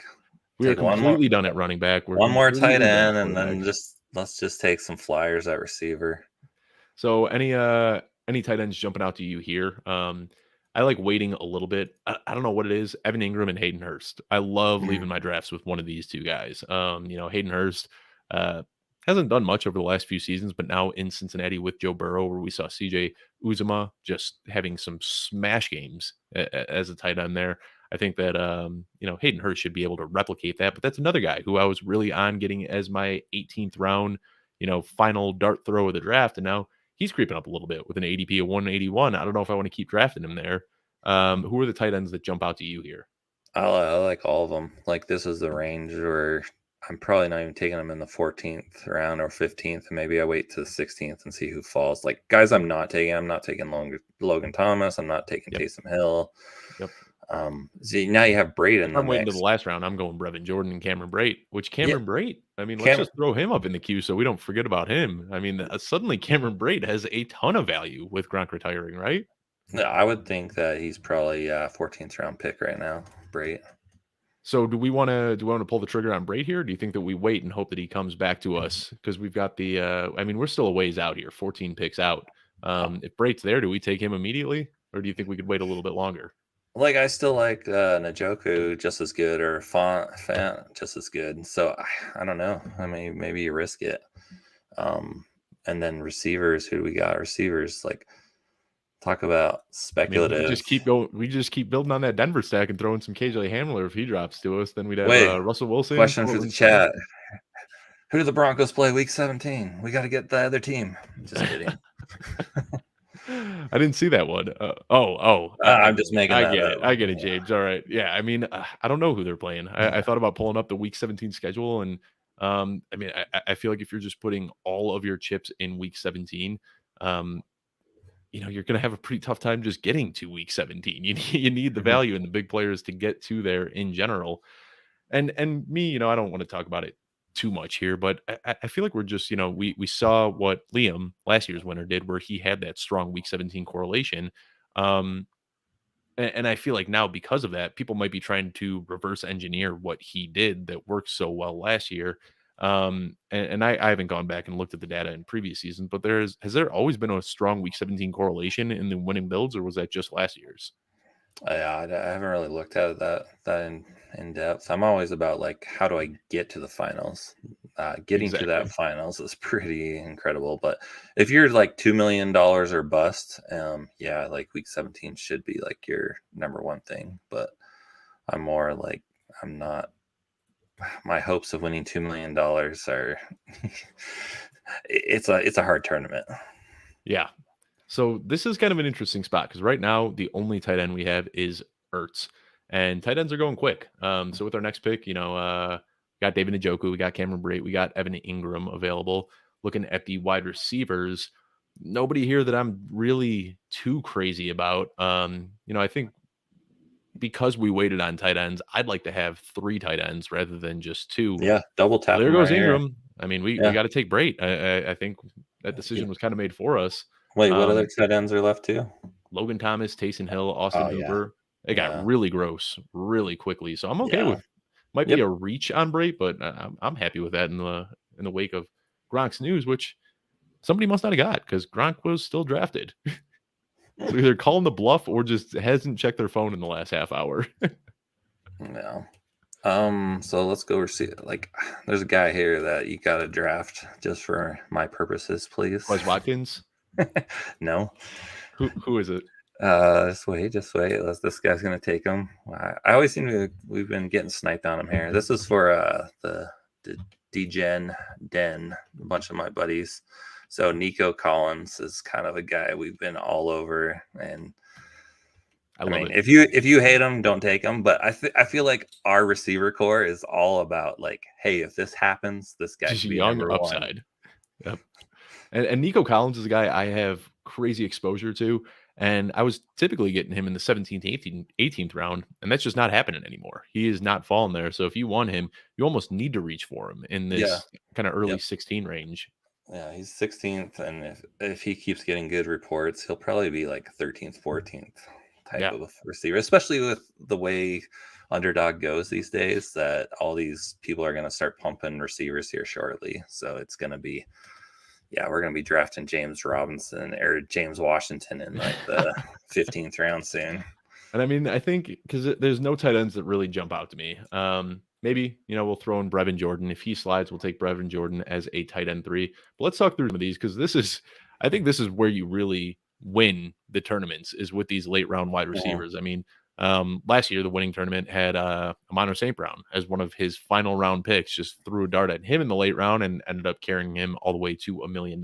We are Take completely done at running back. We're one more tight completely done at end, and quarterback. then let's just take some flyers at receiver. So any tight ends jumping out to you here? I like waiting a little bit. I don't know what it is. Evan Ingram and Hayden Hurst. I love leaving my drafts with one of these two guys. Hayden Hurst uh hasn't done much over the last few seasons, but now in Cincinnati with Joe Burrow, where we saw CJ Uzuma just having some smash games as a tight end there. I think that Hayden Hurst should be able to replicate that. But that's another guy who I was really on getting as my 18th round, final dart throw of the draft, and now he's creeping up a little bit with an ADP of 181. I don't know if I want to keep drafting him there. Who are the tight ends that jump out to you here? I like all of them. Like this is the range where I'm probably not even taking them in the 14th round or 15th, and maybe I wait to the 16th and see who falls. Like guys, I'm not taking. I'm not taking Logan Thomas. I'm not taking Yep. Taysom Hill. Yep. See, now you have Braid in If the I'm waiting to the mix. last round, I'm going Brevin Jordan and Cameron Brate, which Yeah, Cameron Brate, I mean, let's Cam. just throw him up in the queue so we don't forget about him. I mean, suddenly Cameron Brate has a ton of value with Gronk retiring, right? I would think that he's probably a 14th round pick right now. Braid. So do we want to pull the trigger on Brate here? Do you think that we wait and hope that he comes back to us? Because we've got the I mean, we're still a ways out here, 14 picks out. If Brate's there, do we take him immediately? Or do you think we could wait a little bit longer? Like I still like Najoku just as good, or Fan just as good. So I don't know. I mean, maybe you risk it. And then receivers, who do we got? Receivers, like talk about I mean, we speculative. just keep going. We just keep building on that Denver stack and throwing some KJ Hamler if he drops to us. Then we'd have Wait, Russell Wilson, question for the Cortland Sutton. chat: who do the Broncos play Week 17? We got to get the other team. Just kidding. I didn't see that one. I I'm get just it. making I that get it. up. I get it, James. All right. Yeah. I mean, I don't know who they're playing. I thought about pulling up the Week 17 schedule, and I mean, I feel like if you're just putting all of your chips in Week 17, um, you're going to have a pretty tough time just getting to Week 17. You need the Mhm. value in the big players to get to there in general. And me, I don't want to talk about it too much here, but I feel like we're just, we saw what Liam, last year's winner, did, where he had that strong Week 17 correlation. Um, and I feel like now, because of that, people might be trying to reverse engineer what he did that worked so well last year. And I haven't gone back and looked at the data in previous seasons, but has there always been a strong Week 17 correlation in the winning builds, or was that just last year's? Yeah, I haven't really looked at that in depth. I'm always about like, how do I get to the finals? Getting to that Exactly. finals is pretty incredible. But if you're like $2 million or bust, yeah, like Week 17 should be like your number one thing. But I'm more like, I'm not. My hopes of winning $2 million are. It's a hard tournament. Yeah. So this is kind of an interesting spot because right now the only tight end we have is Ertz, and tight ends are going quick. So with our next pick, got David Njoku, we got Cameron Brate, we got Evan Ingram available. Looking at the wide receivers, nobody here that I'm really too crazy about. I think because we waited on tight ends, I'd like to have 3 tight ends rather than just 2. Yeah, double So tap there them goes right here. Ingram. I mean, we Yeah. got to take Brate. I think that decision was kind of made for us. Wait, what other Um, tight ends are left too? Logan Thomas, Taysom Hill, Austin Oh yeah, Hooper. It got yeah, really gross really quickly. So I'm okay yeah. with, might be Yep. a reach on Brate, but I'm happy with that in the wake of Gronk's news, which somebody must not have got because Gronk was still drafted. So either calling the bluff or just hasn't checked their phone in the last half hour. Yeah. So let's go see. Like, there's a guy here that you got to draft just for my purposes, please. Wes Watkins. No. Who is it? Just wait, just wait. This guy's gonna take him. I always seem to. We've been getting sniped on him here. This is for the Degen Den, a bunch of my buddies. So Nico Collins is kind of a guy we've been all over, and I I love mean, it. if you hate him, don't take him. But I feel like our receiver core is all about like, hey, if this happens, this guy Just could be young number one. upside. Yep. And Nico Collins is a guy I have crazy exposure to. And I was typically getting him in the 17th, 18th round. And that's just not happening anymore. He is not falling there. So if you want him, you almost need to reach for him in Yeah. this kind of early Yep. 16 range. Yeah, he's 16th, and if he keeps getting good reports, he'll probably be like 13th, 14th type Yeah. of receiver, especially with the way Underdog goes these days, that all these people are going to start pumping receivers here shortly. So it's going to be, yeah, we're going to be drafting James Robinson or James Washington in like the 15th round soon. And I mean, I think because there's no tight ends that really jump out to me. Maybe, we'll throw in Brevin Jordan. If he slides, we'll take Brevin Jordan as a tight end 3. But let's talk through some of these because I think this is where you really win the tournaments is with these late round wide Mhm. receivers. I mean, last year, the winning tournament had Amano St. Brown as one of his final round picks, just threw a dart at him in the late round and ended up carrying him all the way to $1 million.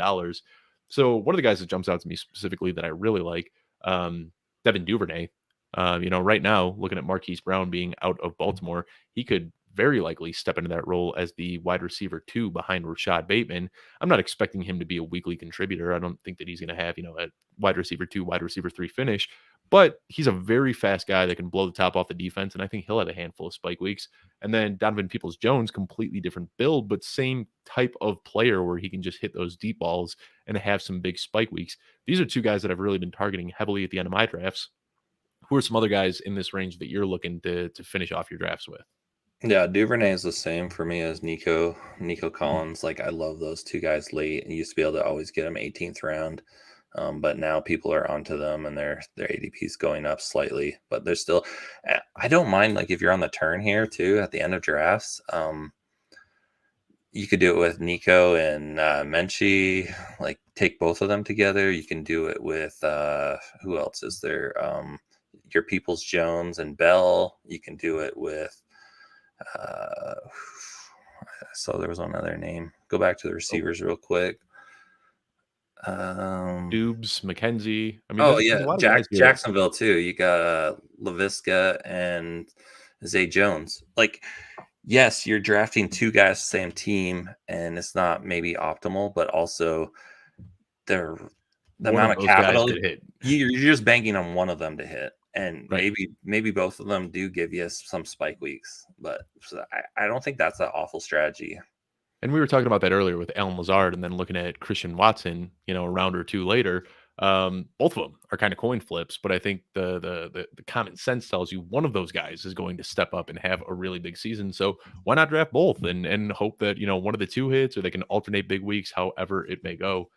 So one of the guys that jumps out to me specifically that I really like, Devin Duvernay. Right now, looking at Marquise Brown being out of Baltimore, he could very likely step into that role as the wide receiver 2 behind Rashad Bateman. I'm not expecting him to be a weekly contributor. I don't think that he's going to have, a wide receiver 2, wide receiver 3 finish, but he's a very fast guy that can blow the top off the defense. And I think he'll have a handful of spike weeks. And then Donovan Peoples-Jones, completely different build, but same type of player where he can just hit those deep balls and have some big spike weeks. These are two guys that I've really been targeting heavily at the end of my drafts. Who are some other guys in this range that you're looking to finish off your drafts with? Yeah, Duvernay is the same for me as Nico Collins. Like, I love those two guys late. You used to be able to always get them 18th round, but now people are onto them and their ADP is going up slightly. But they're still, I don't mind, like, if you're on the turn here too at the end of drafts. You could do it with Nico and Menchie, like take both of them together. You can do it with who else is there? Your Peoples-Jones and Bell. You can do it with so there was another name. Go back to the receivers real quick. Dubes, McKenzie. I mean, Oh there's a yeah, lot of guys here. Jacksonville too. You got LaVisca and Zay Jones. Like, yes, you're drafting two guys the same team, and it's not maybe optimal, but also the amount of capital could hit. you're just banking on one of them to hit, and Right. maybe both of them do give you some spike weeks, but I don't think that's an awful strategy. And we were talking about that earlier with Alan Lazard, and then looking at Christian Watson, a round or two later. Both of them are kind of coin flips, but I think the common sense tells you one of those guys is going to step up and have a really big season. So why not draft both and hope that one of the two hits, or they can alternate big weeks, however it may go.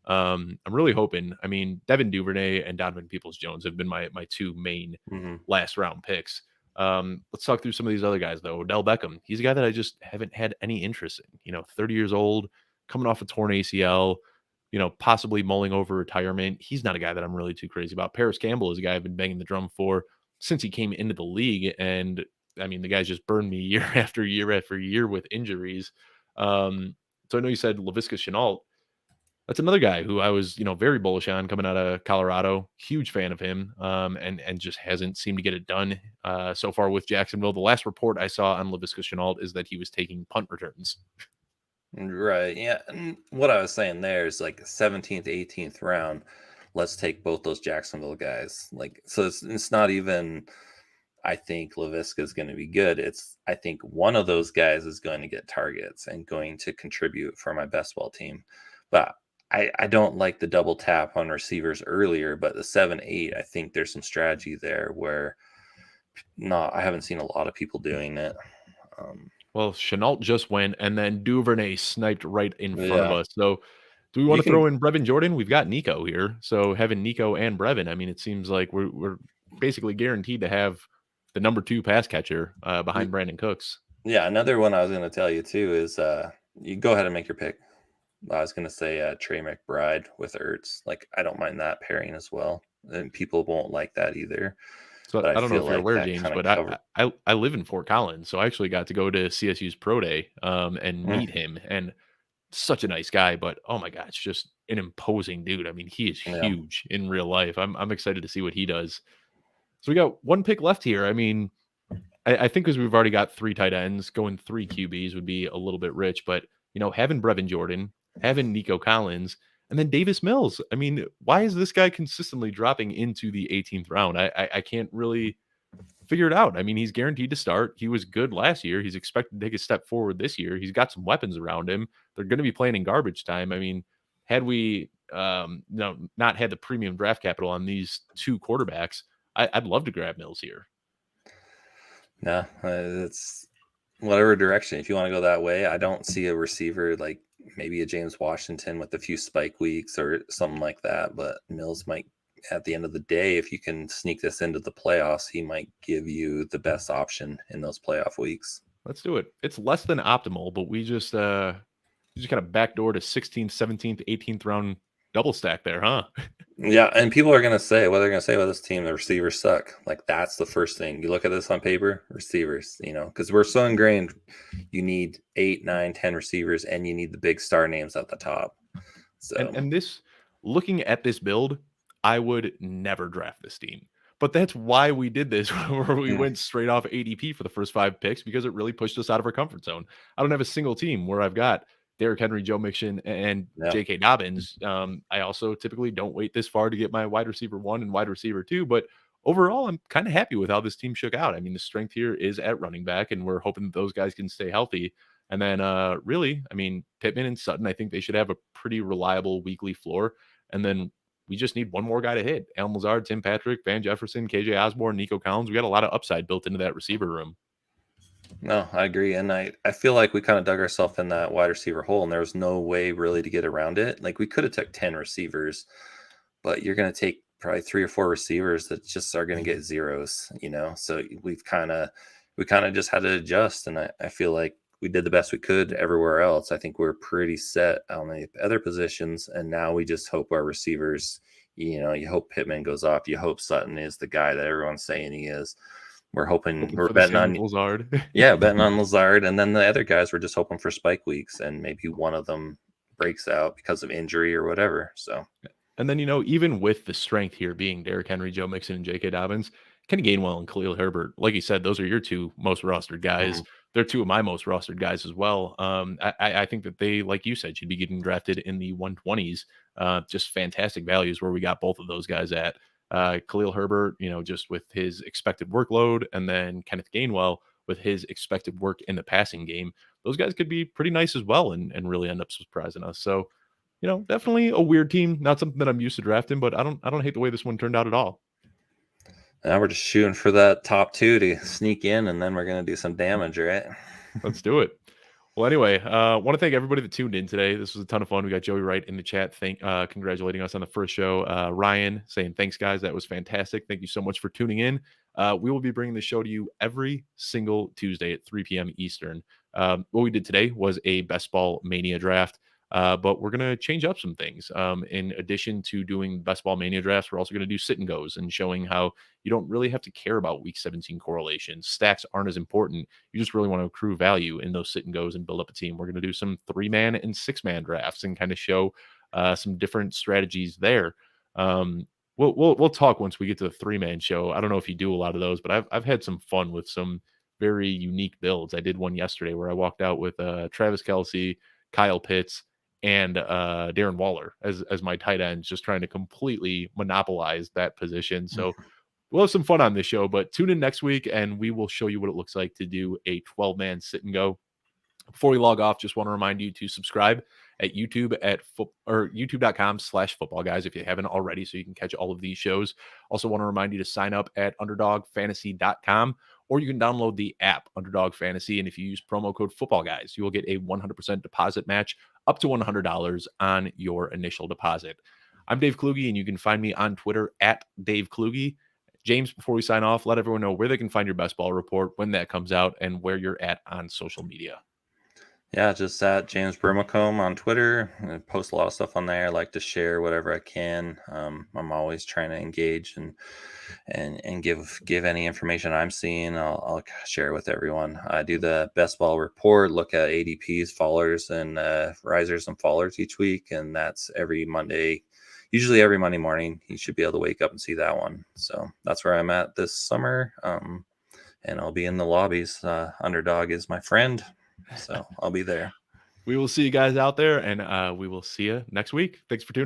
I'm really hoping. I mean, Devin Duvernay and Donovan Peoples-Jones have been my two main last round picks. Let's talk through some of these other guys though. Odell Beckham, he's a guy that I just haven't had any interest in. 30 years old, coming off a torn ACL, possibly mulling over retirement. He's not a guy that I'm really too crazy about. Paris Campbell is a guy I've been banging the drum for since he came into the league, and I mean, the guy's just burned me year after year after year with injuries. So I know you said Laviska Shenault. That's another guy who I was, very bullish on coming out of Colorado. Huge fan of him, and just hasn't seemed to get it done so far with Jacksonville. The last report I saw on Laviska Shenault is that he was taking punt returns. Right. Yeah. And what I was saying there is like 17th, 18th round. Let's take both those Jacksonville guys. Like, so it's not even, I think LaVisca is going to be good. It's, I think one of those guys is going to get targets and going to contribute for my best ball team. But I don't like the double tap on receivers earlier, but the 7-8, I think there's some strategy there where I haven't seen a lot of people doing it. Well, Shenault just went, and then Duvernay sniped right in front of us. So do we want You to throw can, in Brevin Jordan? We've got Nico here. So having Nico and Brevin, I mean, it seems like we're basically guaranteed to have the number 2 pass catcher behind Brandon Cooks. yeah, another one I was going to tell you too is you go ahead and make your pick. I was going to say Trey McBride with Ertz. Like, I don't mind that pairing as well. And people won't like that either. So But I don't know feel if you're like aware, that James, kind of but cover. I live in Fort Collins, so I actually got to go to CSU's pro day and meet him, and such a nice guy. But oh my gosh, just an imposing dude. I mean, he is Yeah. huge in real life. I'm excited to see what he does. So we got one pick left here. I mean, I think because we've already got 3 tight ends, going 3 QBs would be a little bit rich, but having Brevin Jordan, having Nico Collins, and then Davis Mills. I mean, why is this guy consistently dropping into the 18th round? I can't really figure it out. I mean, he's guaranteed to start. He was good last year. He's expected to take a step forward this year. He's got some weapons around him. They're going to be playing in garbage time. I mean, had we not had the premium draft capital on these 2 quarterbacks, I'd love to grab Mills here. No, it's whatever direction. If you want to go that way, I don't see a receiver like maybe a James Washington with a few spike weeks or something like that. But Mills might, at the end of the day, if you can sneak this into the playoffs, he might give you the best option in those playoff weeks. Let's do it. It's less than optimal, but we just kind of backdoor to 16th, 17th, 18th round double stack there, huh? Yeah, and people are going to say, what they're going to say about this team, the receivers suck. Like, that's the first thing. You look at this on paper, receivers, because we're so ingrained. You need 8, 9, 10 receivers, and you need the big star names at the top. So, And this, looking at this build, I would never draft this team. But that's why we did this, where we Mm, went straight off ADP for the first 5 picks because it really pushed us out of our comfort zone. I don't have a single team where I've got Derrick Henry, Joe Mixon, and yeah. J.K. Dobbins. I also typically don't wait this far to get my wide receiver 1 and wide receiver 2, but overall, I'm kinda happy with how this team shook out. I mean, the strength here is at running back, and we're hoping that those guys can stay healthy. And then, really, I mean, Pittman and Sutton, I think they should have a pretty reliable weekly floor. And then we just need one more guy to hit. Allen Lazard, Tim Patrick, Van Jefferson, KJ Osborne, Nico Collins. We got a lot of upside built into that receiver room. No, I agree. And I feel like we kind of dug ourselves in that wide receiver hole and there was no way really to get around it. Like we could have took 10 receivers, but you're going to take probably 3 or 4 receivers that just are going to get zeros, So we kind of just had to adjust. And I feel like we did the best we could everywhere else. I think we're pretty set on the other positions. And now we just hope our receivers, you hope Pittman goes off. You hope Sutton is the guy that everyone's saying he is. We're hoping, Hoping we're for the betting same on, with Lazard. yeah, betting on Lazard, and then the other guys were just hoping for spike weeks, and maybe one of them breaks out because of injury or whatever. So And then, even with the strength here being Derrick Henry, Joe Mixon, and J.K. Dobbins, Kenny Gainwell and Khalil Herbert, like you said, those are your 2 most rostered guys. mhm. They're 2 of my most rostered guys as well. I think that they, like you said, should be getting drafted in the 120s. Just fantastic values where we got both of those guys at. Khalil Herbert, just with his expected workload, and then Kenneth Gainwell with his expected work in the passing game. Those guys could be pretty nice as well and really end up surprising us. So, definitely a weird team. Not something that I'm used to drafting, but I don't hate the way this one turned out at all. Now we're just shooting for that top 2 to sneak in, and then we're gonna do some damage, right? Let's do it. Well, anyway, want to thank everybody that tuned in today. This was a ton of fun. We got Joey Wright in the chat, congratulating us on the first show. Ryan saying thanks, guys. That was fantastic. Thank you so much for tuning in. We will be bringing the show to you every single Tuesday at 3 p.m. Eastern. What we did today was a best ball mania draft. But we're going to change up some things. In addition to doing best ball mania drafts, we're also going to do sit and goes and showing how you don't really have to care about week 17 correlations. Stacks aren't as important. You just really want to accrue value in those sit and goes and build up a team. We're going to do some 3-man and 6-man drafts and kind of show some different strategies there. We'll talk once we get to the 3-man show. I don't know if you do a lot of those, but I've had some fun with some very unique builds. I did one yesterday where I walked out with Travis Kelce, Kyle Pitts, and Darren Waller as my tight ends, just trying to completely monopolize that position. So we'll have some fun on this show, but tune in next week and we will show you what it looks like to do a 12-man sit and go. Before we log off, just want to remind you to subscribe at YouTube or youtube.com/football guys if you haven't already, so you can catch all of these shows. Also want to remind you to sign up at underdogfantasy.com, or you can download the app Underdog Fantasy. And if you use promo code Football Guys, you will get a 100% deposit match up to $100 on your initial deposit. I'm Dave Kluge, and you can find me on Twitter at Dave Kluge. James, before we sign off, let everyone know where they can find your best ball report, when that comes out, and where you're at on social media. Yeah, just at James Brimacombe on Twitter. I post a lot of stuff on there. I like to share whatever I can. I'm always trying to engage and give any information I'm seeing. I'll share with everyone. I do the best ball report, look at ADPs, fallers, and risers and fallers each week, and that's every Monday. Usually every Monday morning, you should be able to wake up and see that one. So that's where I'm at this summer. And I'll be in the lobbies. Underdog is my friend. So I'll be there. We will see you guys out there, and we will see you next week. Thanks for tuning in.